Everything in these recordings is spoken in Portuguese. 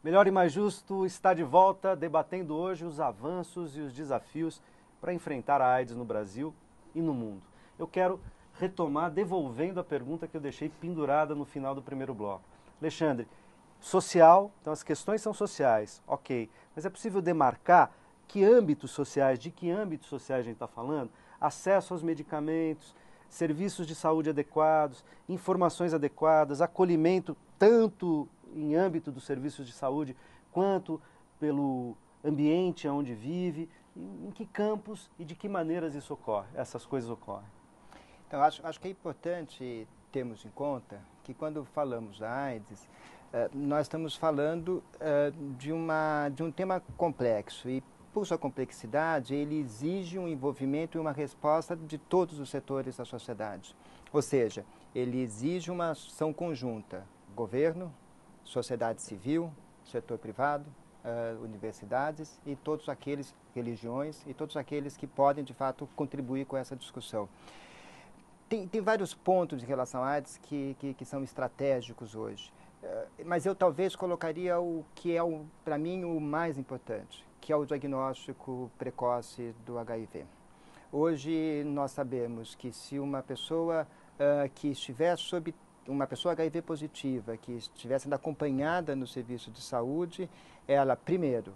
Melhor e Mais Justo está de volta, debatendo hoje os avanços e os desafios para enfrentar a AIDS no Brasil e no mundo. Eu quero retomar devolvendo a pergunta que eu deixei pendurada no final do primeiro bloco. Alexandre, social, então as questões são sociais, ok, mas é possível demarcar que âmbitos sociais, de que âmbitos sociais a gente está falando? Acesso aos medicamentos, serviços de saúde adequados, informações adequadas, acolhimento tanto em âmbito dos serviços de saúde, quanto pelo ambiente onde vive, em que campos e de que maneiras isso ocorre, essas coisas ocorrem? Então, acho que é importante termos em conta que quando falamos da AIDS, nós estamos falando de um tema complexo e, por sua complexidade, ele exige um envolvimento e uma resposta de todos os setores da sociedade. Ou seja, ele exige uma ação conjunta, governo, sociedade civil, setor privado, universidades e todos aqueles, religiões, e todos aqueles que podem, de fato, contribuir com essa discussão. Tem vários pontos em relação à AIDS que são estratégicos hoje, mas eu talvez colocaria o que é, para mim, o mais importante, que é o diagnóstico precoce do HIV. Hoje nós sabemos que se uma pessoa que estiver sob uma pessoa HIV positiva, que estiver sendo acompanhada no serviço de saúde, ela, primeiro,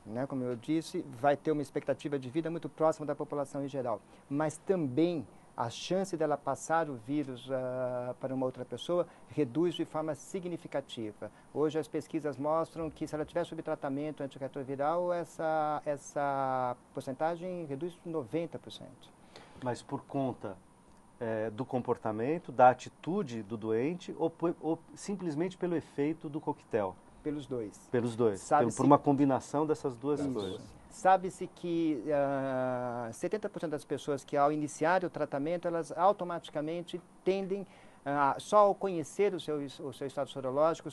né, como eu disse, vai ter uma expectativa de vida muito próxima da população em geral, mas também a chance dela passar o vírus para uma outra pessoa reduz de forma significativa. Hoje as pesquisas mostram que se ela tiver sob tratamento antirretroviral, essa porcentagem reduz 90%. Mas por conta do comportamento, da atitude do doente ou simplesmente pelo efeito do coquetel? Pelos dois. Pelos dois, por uma combinação dessas duas coisas. Sabe-se que 70% das pessoas que ao iniciar o tratamento, elas automaticamente tendem, só ao conhecer o seu estado sorológico,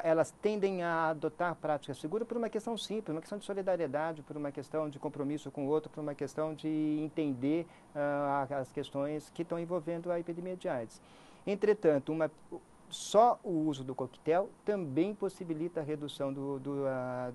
elas tendem a adotar prática segura por uma questão simples, uma questão de solidariedade, por uma questão de compromisso com o outro, por uma questão de entender as questões que estão envolvendo a epidemia de AIDS. Entretanto, só o uso do coquetel também possibilita a redução a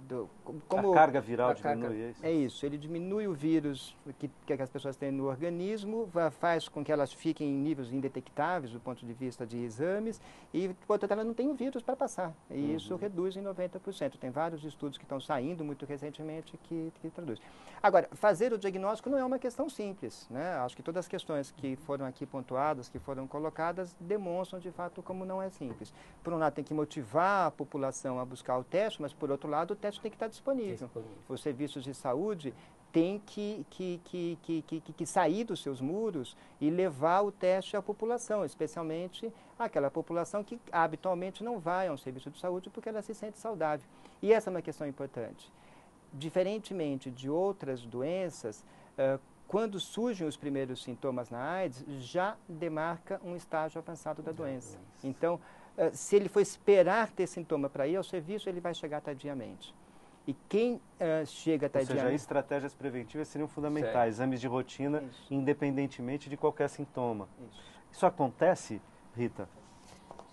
carga viral diminui. É isso, ele diminui o vírus que as pessoas têm no organismo, faz com que elas fiquem em níveis indetectáveis do ponto de vista de exames e, portanto, ela não tem o vírus para passar. E isso reduz em 90%. Tem vários estudos que estão saindo muito recentemente que traduz. Agora, fazer o diagnóstico não é uma questão simples, né? Acho que todas as questões que foram aqui pontuadas, que foram colocadas, demonstram de fato como não é simples. Por um lado, tem que motivar a população a buscar o teste, mas, por outro lado, o teste tem que estar disponível. Os serviços de saúde têm que sair dos seus muros e levar o teste à população, especialmente aquela população que habitualmente não vai a um serviço de saúde porque ela se sente saudável. E essa é uma questão importante. Diferentemente de outras doenças, quando surgem os primeiros sintomas na AIDS, já demarca um estágio avançado da doença. Então, se ele for esperar ter sintoma para ir ao serviço, ele vai chegar tardiamente. E quem chega tardiamente... Ou seja, estratégias preventivas seriam fundamentais, exames de rotina, independentemente de qualquer sintoma. Isso acontece, Rita?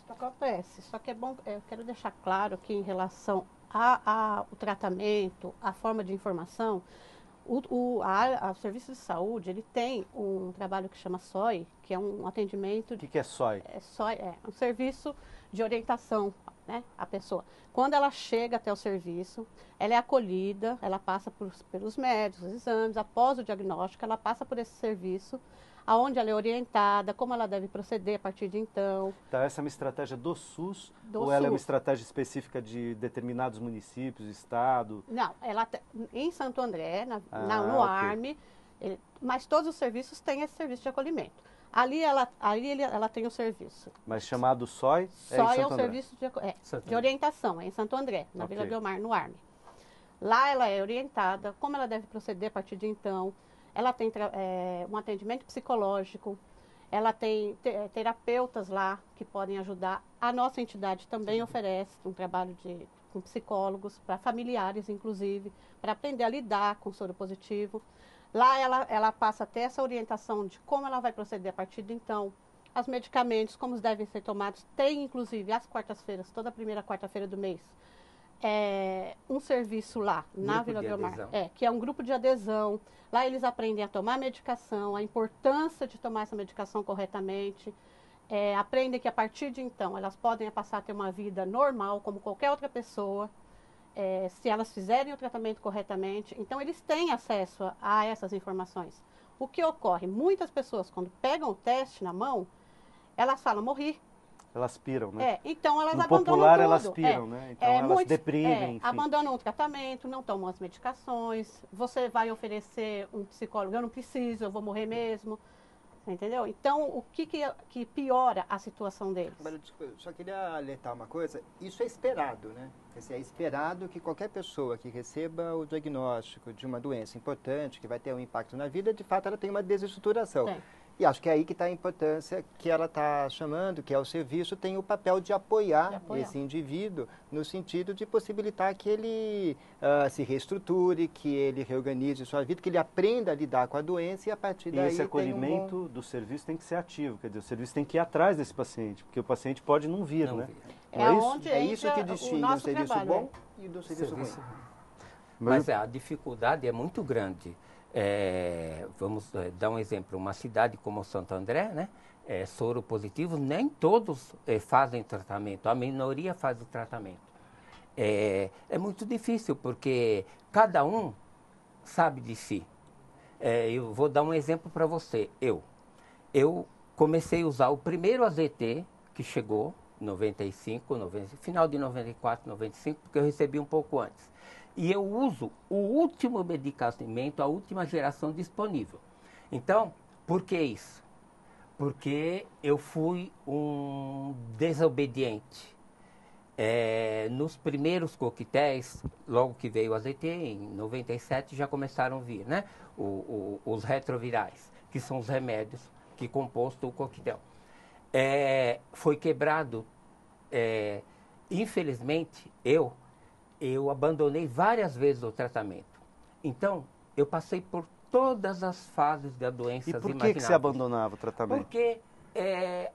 Isso acontece, só que é bom, eu quero deixar claro que em relação ao tratamento, a forma de informação, o serviço de saúde, ele tem um trabalho que chama SOI, que é um atendimento... O que é SOI? SOI é um serviço de orientação, né, à pessoa. Quando ela chega até o serviço, ela é acolhida, ela passa pelos médicos, os exames, após o diagnóstico, ela passa por esse serviço, aonde ela é orientada, como ela deve proceder a partir de então. Então, essa é uma estratégia do SUS ou ela é uma estratégia específica de determinados municípios, estado? Não, em Santo André, no ARME, mas todos os serviços têm esse serviço de acolhimento. Ali ela tem o serviço. Mas chamado SOI? SOI é o serviço de orientação, é em Santo André, na Vila Belmar, no ARME. Lá ela é orientada, como ela deve proceder a partir de então. Ela tem um atendimento psicológico, ela tem terapeutas lá que podem ajudar. A nossa entidade também oferece um trabalho com psicólogos, para familiares, inclusive, para aprender a lidar com o soro positivo. Lá ela passa até essa orientação de como ela vai proceder a partir de então. Os medicamentos, como devem ser tomados. Tem, inclusive, às quartas-feiras, toda a primeira quarta-feira do mês, um serviço lá, na Vila Belmar, que é um grupo de adesão. Lá eles aprendem a tomar medicação, a importância de tomar essa medicação corretamente. Aprendem que a partir de então elas podem passar a ter uma vida normal, como qualquer outra pessoa, se elas fizerem o tratamento corretamente. Então eles têm acesso a essas informações. O que ocorre? Muitas pessoas, quando pegam o teste na mão, elas falam, morri. Elas piram, né? Então elas no abandonam popular, tudo. elas piram, né? Então elas deprimem, enfim. Abandonam o tratamento, não tomam as medicações. Você vai oferecer um psicólogo, eu não preciso, eu vou morrer mesmo. Você entendeu? Então, o que piora a situação deles? Mas, eu só queria alertar uma coisa. Isso é esperado, né? É esperado que qualquer pessoa que receba o diagnóstico de uma doença importante, que vai ter um impacto na vida, de fato ela tem uma desestruturação. Sim. E acho que é aí que está a importância que ela está chamando, que é o serviço, tem o papel de apoiar esse indivíduo no sentido de possibilitar que ele se reestruture, que ele reorganize sua vida, que ele aprenda a lidar com a doença e a partir daí... E esse acolhimento do serviço tem que ser ativo, quer dizer, o serviço tem que ir atrás desse paciente, porque o paciente pode não vir, né? É isso que distingue um serviço bom e do serviço ruim. Mas a dificuldade é muito grande. Vamos dar um exemplo, uma cidade como Santo André, né? Soro positivo, nem todos fazem tratamento, a minoria faz o tratamento. É muito difícil, porque cada um sabe de si. Eu vou dar um exemplo para você. Eu comecei a usar o primeiro AZT que chegou, 95, final de 94, 95, porque eu recebi um pouco antes. E eu uso o último medicamento, a última geração disponível. Então, por que isso? Porque eu fui um desobediente. Nos primeiros coquetéis, logo que veio o AZT, em 97, já começaram a vir, né? Os retrovirais, que são os remédios que composto o coquetel. Foi quebrado, infelizmente, eu abandonei várias vezes o tratamento. Então, eu passei por todas as fases da doença imagináveis. E por que você abandonava o tratamento? Porque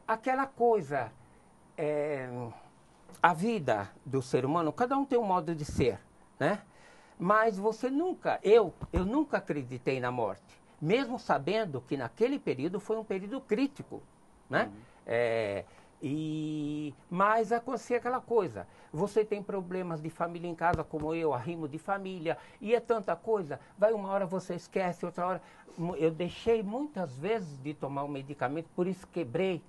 aquela coisa, a vida do ser humano, cada um tem um modo de ser, né? Mas você nunca, eu nunca acreditei na morte, mesmo sabendo que naquele período foi um período crítico, né? Mas acontecia aquela coisa, você tem problemas de família em casa, como eu, arrimo de família, e é tanta coisa, vai uma hora você esquece, outra hora... Eu deixei muitas vezes de tomar o medicamento, por isso quebrei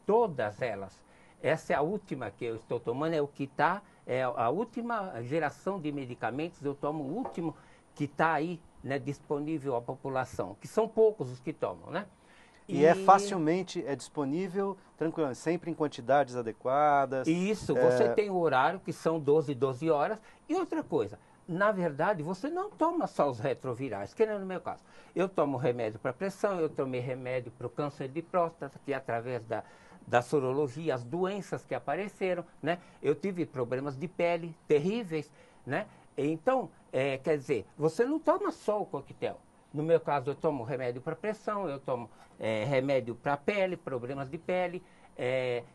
todas elas. Essa é a última que eu estou tomando, é a última geração de medicamentos, eu tomo o último que está aí, né, disponível à população, que são poucos os que tomam, né? E é facilmente disponível, tranquilamente, sempre em quantidades adequadas. Isso, você tem o horário, que são 12 horas. E outra coisa, na verdade, você não toma só os retrovirais, que nem no meu caso. Eu tomo remédio para pressão, eu tomei remédio para o câncer de próstata, que através da sorologia, as doenças que apareceram, né? Eu tive problemas de pele terríveis, né? Então, quer dizer, você não toma só o coquetel. No meu caso, eu tomo remédio para pressão, eu tomo remédio para pele, problemas de pele.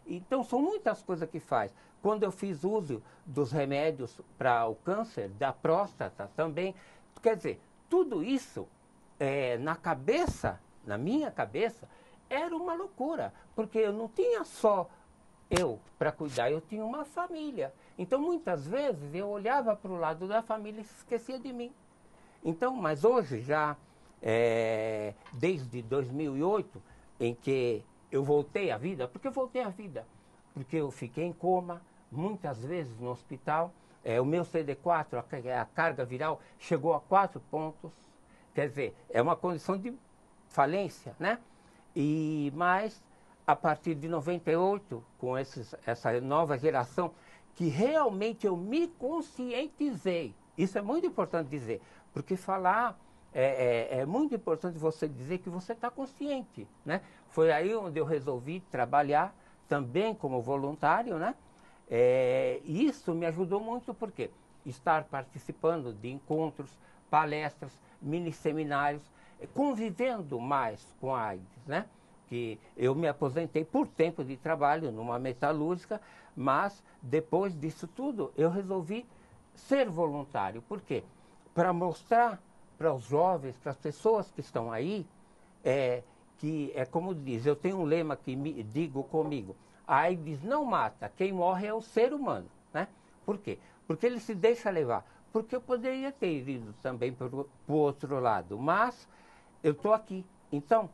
Então, são muitas coisas que faz. Quando eu fiz uso dos remédios para o câncer da próstata também, quer dizer, tudo isso na minha cabeça, era uma loucura, porque eu não tinha só eu para cuidar, eu tinha uma família. Então, muitas vezes, eu olhava para o lado da família e se esquecia de mim. Então, mas hoje já, desde 2008, em que eu voltei à vida, porque eu fiquei em coma, muitas vezes no hospital, o meu CD4, a carga viral, chegou a 4 pontos, quer dizer, é uma condição de falência, né? Mas, a partir de 98, com essa nova geração, que realmente eu me conscientizei, isso é muito importante dizer, porque falar é muito importante você dizer que você está consciente, né? Foi aí onde eu resolvi trabalhar também como voluntário, né? Isso me ajudou muito porque estar participando de encontros, palestras, mini seminários, convivendo mais com a AIDS, né? Que eu me aposentei por tempo de trabalho numa metalúrgica, mas depois disso tudo eu resolvi ser voluntário. Por quê? Para mostrar para os jovens, para as pessoas que estão aí, que é como diz, eu tenho um lema que digo comigo, a AIDS não mata, quem morre é o ser humano, né? Por quê? Porque ele se deixa levar. Porque eu poderia ter ido também para o outro lado, mas eu estou aqui. Então,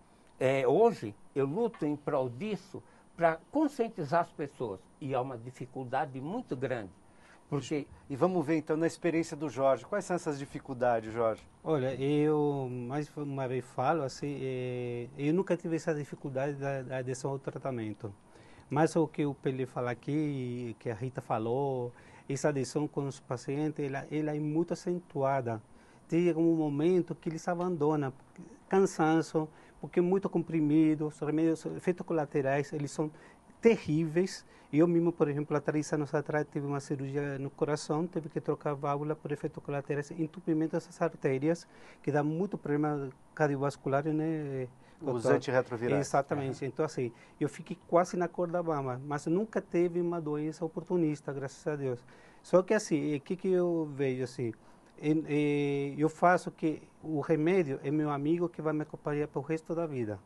hoje, eu luto em prol disso para conscientizar as pessoas. E há uma dificuldade muito grande. Porque... E vamos ver, então, na experiência do Jorge. Quais são essas dificuldades, Jorge? Olha, eu mais uma vez falo, assim, eu nunca tive essa dificuldade da adesão ao tratamento. Mas o que o Pelé fala aqui, que a Rita falou, essa adesão com os pacientes, ela é muito acentuada. Tem um momento que eles abandonam, cansaço, porque é muito comprimido, os remédios, efeitos colaterais, eles são terríveis. Eu mesmo, por exemplo, há 3 anos atrás, tive uma cirurgia no coração, teve que trocar a válvula por efeitos colaterais, entupimento dessas artérias, que dá muito problema cardiovascular, né? Os antirretrovirais. Exatamente. Então, assim, eu fiquei quase na corda bamba, mas nunca teve uma doença oportunista, graças a Deus. Só que, assim, o que eu vejo, assim, eu faço que o remédio é meu amigo que vai me acompanhar para o resto da vida.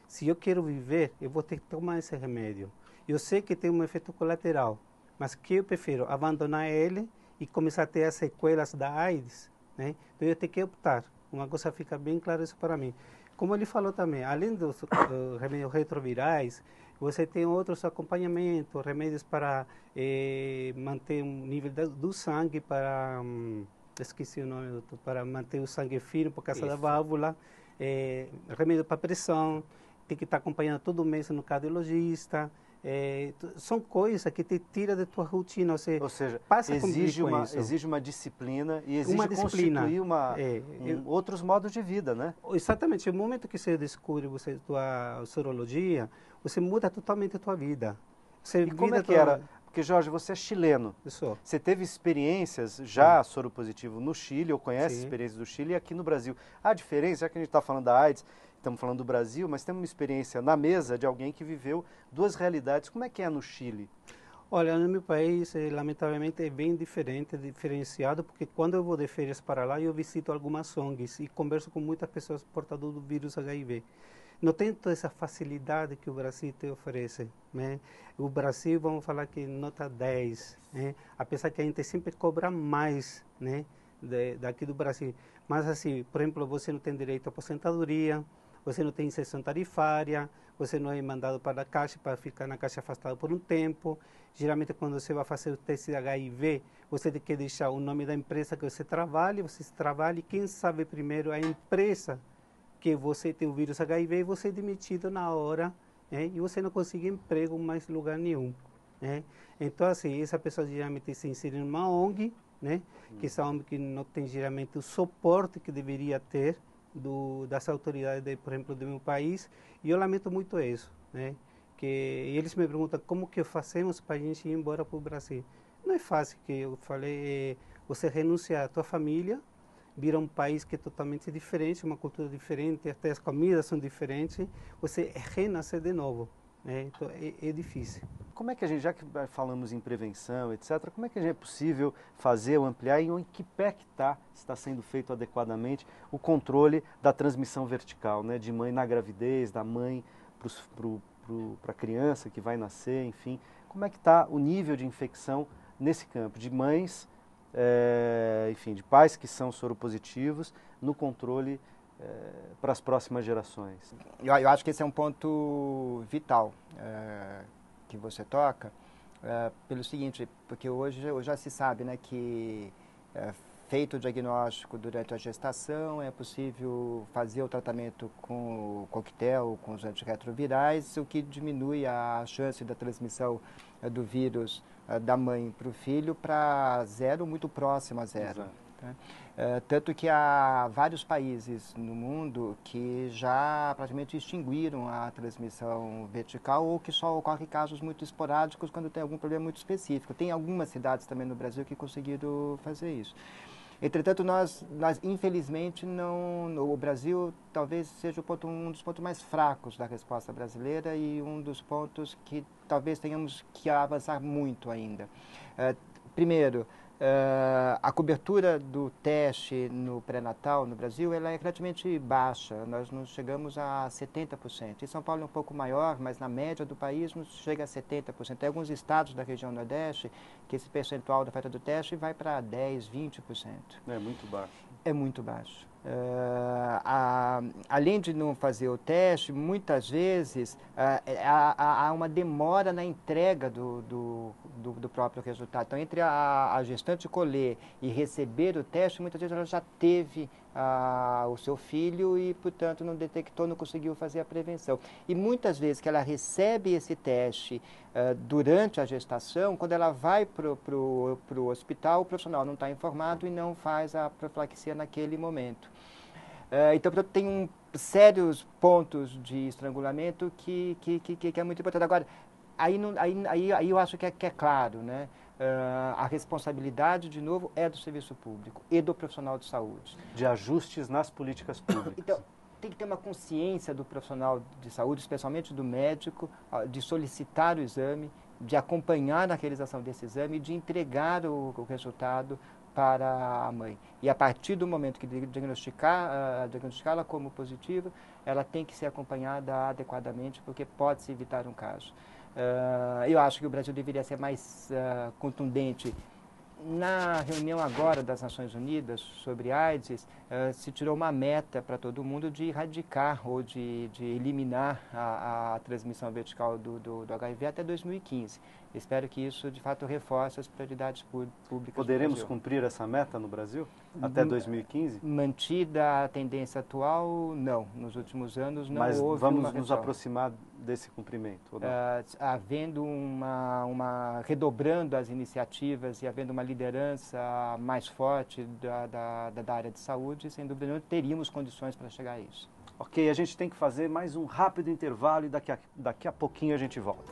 Se eu quero viver, eu vou ter que tomar esse remédio. Eu sei que tem um efeito colateral, mas que eu prefiro abandonar ele e começar a ter as sequelas da AIDS, né? Então eu tenho que optar. Uma coisa fica bem clara isso para mim. Como ele falou também, além dos remédios retrovirais, você tem outros acompanhamentos, remédios para manter um nível do sangue, para esqueci o nome, para manter o sangue firme por causa da válvula, remédio para pressão, tem que estar acompanhando todo mês no cardiologista. São coisas que te tira da tua rotina, ou seja, passa exige uma disciplina e exige constituir outros modos de vida, né? Exatamente. No momento que você descobre tua sorologia, você muda totalmente a tua vida. E como é que era? Porque, Jorge, você é chileno. Isso. Você teve experiências já soropositivo no Chile, ou conhece experiências do Chile e aqui no Brasil. A diferença, já que a gente está falando da AIDS, estamos falando do Brasil, mas temos uma experiência na mesa de alguém que viveu 2 realidades. Como é que é no Chile? Olha, no meu país, lamentavelmente, é bem diferenciado, porque quando eu vou de férias para lá, eu visito algumas ONGs e converso com muitas pessoas portadoras do vírus HIV. Não tem toda essa facilidade que o Brasil te oferece, né? O Brasil, vamos falar que nota 10, né? Apesar que a gente sempre cobra mais, né? Daqui do Brasil. Mas assim, por exemplo, você não tem direito à aposentadoria, você não tem isenção tarifária, você não é mandado para a caixa, para ficar na caixa afastado por um tempo. Geralmente, quando você vai fazer o teste de HIV, você tem que deixar o nome da empresa que você trabalha e quem sabe primeiro a empresa que você tem o vírus HIV e você é demitido na hora, né? E você não consegue emprego em mais lugar nenhum, né? Então, assim, essa pessoa geralmente se insere numa ONG, né? Que essa ONG que não tem geralmente o suporte que deveria ter das autoridades, por exemplo, do meu país, e eu lamento muito isso, né? Que eles me perguntam como que fazemos para a gente ir embora para o Brasil. Não é fácil, que eu falei, você renunciar à tua família, vir a um país que é totalmente diferente, uma cultura diferente, até as comidas são diferentes, você renascer de novo, né? Então é difícil. Como é que a gente, já que falamos em prevenção, etc., como é que é possível fazer ou ampliar e em que pé que está sendo feito adequadamente o controle da transmissão vertical, né? De mãe na gravidez, da mãe para a criança que vai nascer, enfim. Como é que está o nível de infecção nesse campo, de mães, enfim, de pais que são soropositivos, no controle para as próximas gerações? Eu acho que esse é um ponto vital que você toca, pelo seguinte, porque hoje já se sabe, né, que feito o diagnóstico durante a gestação, é possível fazer o tratamento com o coquetel, com os antirretrovirais, o que diminui a chance da transmissão do vírus da mãe para o filho para 0, muito próximo a 0. Tá? Tanto que há vários países no mundo que já praticamente extinguiram a transmissão vertical ou que só ocorrem casos muito esporádicos quando tem algum problema muito específico. Tem algumas cidades também no Brasil que conseguiram fazer isso. Entretanto, nós infelizmente, o Brasil talvez seja um dos pontos mais fracos da resposta brasileira e um dos pontos que talvez tenhamos que avançar muito ainda. Primeiro, A cobertura do teste no pré-natal no Brasil ela é relativamente baixa, nós não chegamos a 70%. Em São Paulo é um pouco maior, mas na média do país nos chega a 70%. Tem alguns estados da região Nordeste que esse percentual da oferta do teste vai para 10%, 20%. É muito baixo. É muito baixo. Além de não fazer o teste, muitas vezes há uma demora na entrega do próprio resultado. Então, entre a gestante colher e receber o teste, muitas vezes ela já teve o seu filho e, portanto, não detectou, não conseguiu fazer a prevenção. E muitas vezes que ela recebe esse teste durante a gestação, quando ela vai para o hospital, o profissional não está informado e não faz a profilaxia naquele momento. Então, portanto, tem sérios pontos de estrangulamento que é muito importante. Agora, aí eu acho que é claro, né? A responsabilidade, de novo, é do serviço público e do profissional de saúde. De ajustes nas políticas públicas. Então, tem que ter uma consciência do profissional de saúde, especialmente do médico, de solicitar o exame, de acompanhar a realização desse exame e de entregar o resultado para a mãe. E a partir do momento que diagnosticá-la como positiva, ela tem que ser acompanhada adequadamente, porque pode-se evitar um caso. Eu acho que o Brasil deveria ser mais contundente. Na reunião agora das Nações Unidas sobre AIDS, se tirou uma meta para todo mundo de erradicar ou de eliminar a transmissão vertical do HIV até 2015. Espero que isso, de fato, reforce as prioridades públicas. Poderemos cumprir essa meta no Brasil até 2015? Mantida a tendência atual, não. Nos últimos anos não houve uma Mas vamos nos aproximar desse cumprimento? Ou não? Havendo redobrando as iniciativas e havendo uma liderança mais forte da área de saúde, sem dúvida nenhuma, teríamos condições para chegar a isso. Ok, a gente tem que fazer mais um rápido intervalo e daqui a pouquinho a gente volta.